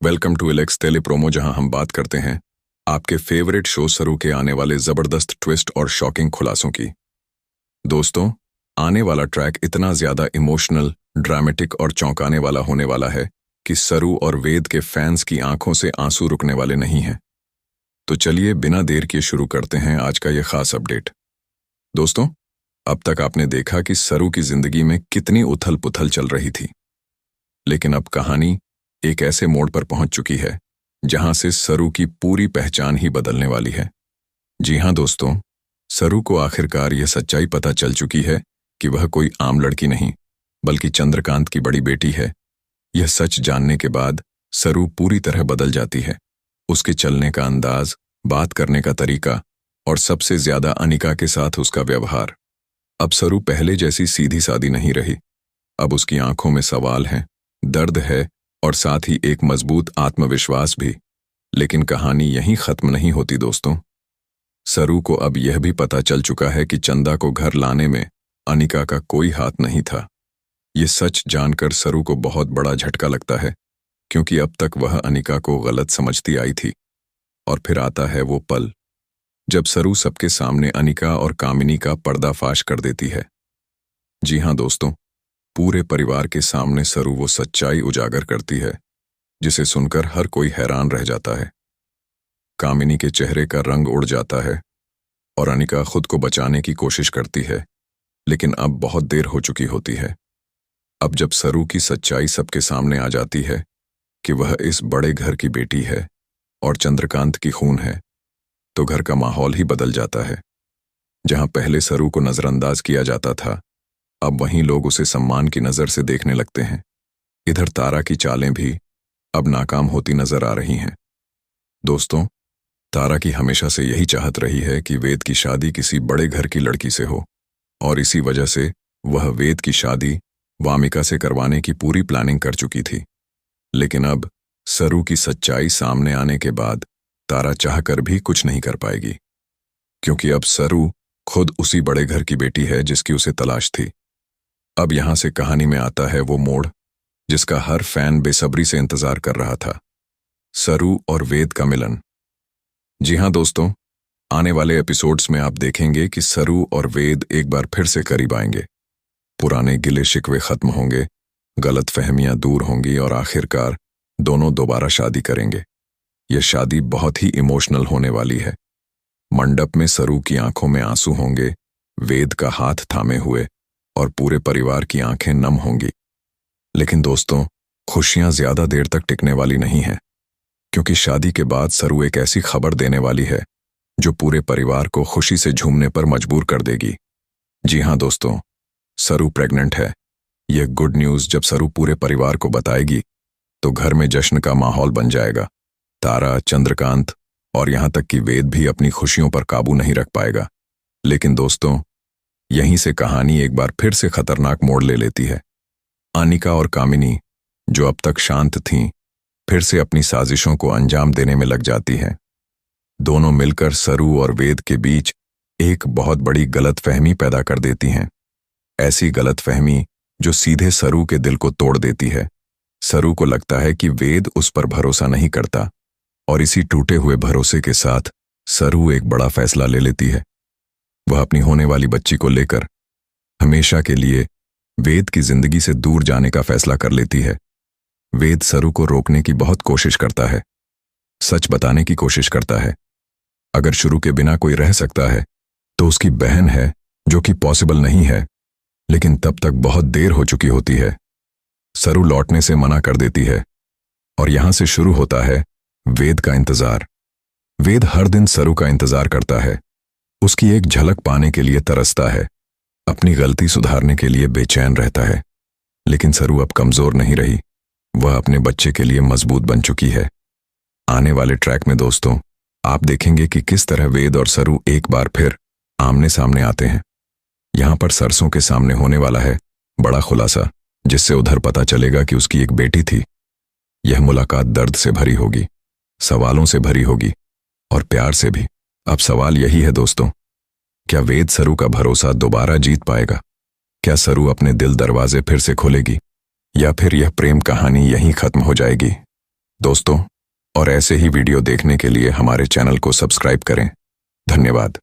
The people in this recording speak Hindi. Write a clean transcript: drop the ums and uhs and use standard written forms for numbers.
Welcome to Alex Tele Promo, जहां हम बात करते हैं आपके फेवरेट शो सरू के आने वाले जबरदस्त ट्विस्ट और शॉकिंग खुलासों की। दोस्तों, आने वाला ट्रैक इतना ज्यादा इमोशनल, ड्रामेटिक और चौंकाने वाला होने वाला है कि सरू और वेद के फैंस की आंखों से आंसू रुकने वाले नहीं हैं। तो चलिए बिना देर किए शुरू करते हैं आज का यह खास अपडेट। दोस्तों, अब तक आपने देखा कि सरू की जिंदगी में कितनी उथल पुथल चल रही थी, लेकिन अब कहानी एक ऐसे मोड़ पर पहुंच चुकी है जहां से सरू की पूरी पहचान ही बदलने वाली है। जी हां दोस्तों, सरू को आखिरकार यह सच्चाई पता चल चुकी है कि वह कोई आम लड़की नहीं बल्कि चंद्रकांत की बड़ी बेटी है। यह सच जानने के बाद सरू पूरी तरह बदल जाती है। उसके चलने का अंदाज, बात करने का तरीका और सबसे ज्यादा अनिका के साथ उसका व्यवहार। अब सरू पहले जैसी सीधी सादी नहीं रही। अब उसकी आंखों में सवाल है, दर्द है और साथ ही एक मजबूत आत्मविश्वास भी। लेकिन कहानी यहीं खत्म नहीं होती दोस्तों। सरू को अब यह भी पता चल चुका है कि चंदा को घर लाने में अनिका का कोई हाथ नहीं था। ये सच जानकर सरू को बहुत बड़ा झटका लगता है, क्योंकि अब तक वह अनिका को गलत समझती आई थी। और फिर आता है वो पल जब सरू सबके सामने अनिका और कामिनी का पर्दाफाश कर देती है। जी हां दोस्तों, पूरे परिवार के सामने सरू वो सच्चाई उजागर करती है जिसे सुनकर हर कोई हैरान रह जाता है। कामिनी के चेहरे का रंग उड़ जाता है और अनिका खुद को बचाने की कोशिश करती है, लेकिन अब बहुत देर हो चुकी होती है। अब जब सरू की सच्चाई सबके सामने आ जाती है कि वह इस बड़े घर की बेटी है और चंद्रकांत की खून है, तो घर का माहौल ही बदल जाता है। जहां पहले सरू को नजरअंदाज किया जाता था, अब वहीं लोग उसे सम्मान की नजर से देखने लगते हैं। इधर तारा की चालें भी अब नाकाम होती नजर आ रही हैं। दोस्तों, तारा की हमेशा से यही चाहत रही है कि वेद की शादी किसी बड़े घर की लड़की से हो, और इसी वजह से वह वेद की शादी वामिका से करवाने की पूरी प्लानिंग कर चुकी थी। लेकिन अब सरू की सच्चाई सामने आने के बाद तारा चाहकर भी कुछ नहीं कर पाएगी, क्योंकि अब सरू खुद उसी बड़े घर की बेटी है जिसकी उसे तलाश थी। अब यहां से कहानी में आता है वो मोड़ जिसका हर फैन बेसब्री से इंतजार कर रहा था, सरू और वेद का मिलन। जी हां दोस्तों, आने वाले एपिसोड्स में आप देखेंगे कि सरू और वेद एक बार फिर से करीब आएंगे। पुराने गिले शिकवे खत्म होंगे, गलतफहमियां दूर होंगी और आखिरकार दोनों दोबारा शादी करेंगे। यह शादी बहुत ही इमोशनल होने वाली है। मंडप में सरू की आंखों में आंसू होंगे, वेद का हाथ थामे हुए, और पूरे परिवार की आंखें नम होंगी। लेकिन दोस्तों, खुशियां ज्यादा देर तक टिकने वाली नहीं हैं, क्योंकि शादी के बाद सरू एक ऐसी खबर देने वाली है जो पूरे परिवार को खुशी से झूमने पर मजबूर कर देगी। जी हां दोस्तों, सरू प्रेग्नेंट है। यह गुड न्यूज जब सरू पूरे परिवार को बताएगी तो घर में जश्न का माहौल बन जाएगा। तारा, चंद्रकांत और यहां तक कि वेद भी अपनी खुशियों पर काबू नहीं रख पाएगा। लेकिन दोस्तों, यहीं से कहानी एक बार फिर से खतरनाक मोड़ ले लेती है। अनिका और कामिनी, जो अब तक शांत थीं, फिर से अपनी साजिशों को अंजाम देने में लग जाती हैं। दोनों मिलकर सरू और वेद के बीच एक बहुत बड़ी गलतफहमी पैदा कर देती हैं। ऐसी गलतफहमी जो सीधे सरू के दिल को तोड़ देती है। सरू को लगता है कि वेद उस पर भरोसा नहीं करता, और इसी टूटे हुए भरोसे के साथ सरू एक बड़ा फैसला ले लेती है। वह अपनी होने वाली बच्ची को लेकर हमेशा के लिए वेद की जिंदगी से दूर जाने का फैसला कर लेती है। वेद सरू को रोकने की बहुत कोशिश करता है, सच बताने की कोशिश करता है। अगर शुरू के बिना कोई रह सकता है तो उसकी बहन है, जो कि पॉसिबल नहीं है। लेकिन तब तक बहुत देर हो चुकी होती है। सरू लौटने से मना कर देती है, और यहां से शुरू होता है वेद का इंतजार। वेद हर दिन सरू का इंतजार करता है, उसकी एक झलक पाने के लिए तरसता है, अपनी गलती सुधारने के लिए बेचैन रहता है। लेकिन सरू अब कमजोर नहीं रही, वह अपने बच्चे के लिए मजबूत बन चुकी है। आने वाले ट्रैक में दोस्तों, आप देखेंगे कि किस तरह वेद और सरू एक बार फिर आमने सामने आते हैं। यहां पर सरसों के सामने होने वाला है बड़ा खुलासा, जिससे उधर पता चलेगा कि उसकी एक बेटी थी। यह मुलाकात दर्द से भरी होगी, सवालों से भरी होगी और प्यार से भी। अब सवाल यही है दोस्तों, क्या वेद सरू का भरोसा दोबारा जीत पाएगा? क्या सरू अपने दिल दरवाजे फिर से खोलेगी, या फिर यह प्रेम कहानी यहीं खत्म हो जाएगी? दोस्तों, और ऐसे ही वीडियो देखने के लिए हमारे चैनल को सब्सक्राइब करें। धन्यवाद।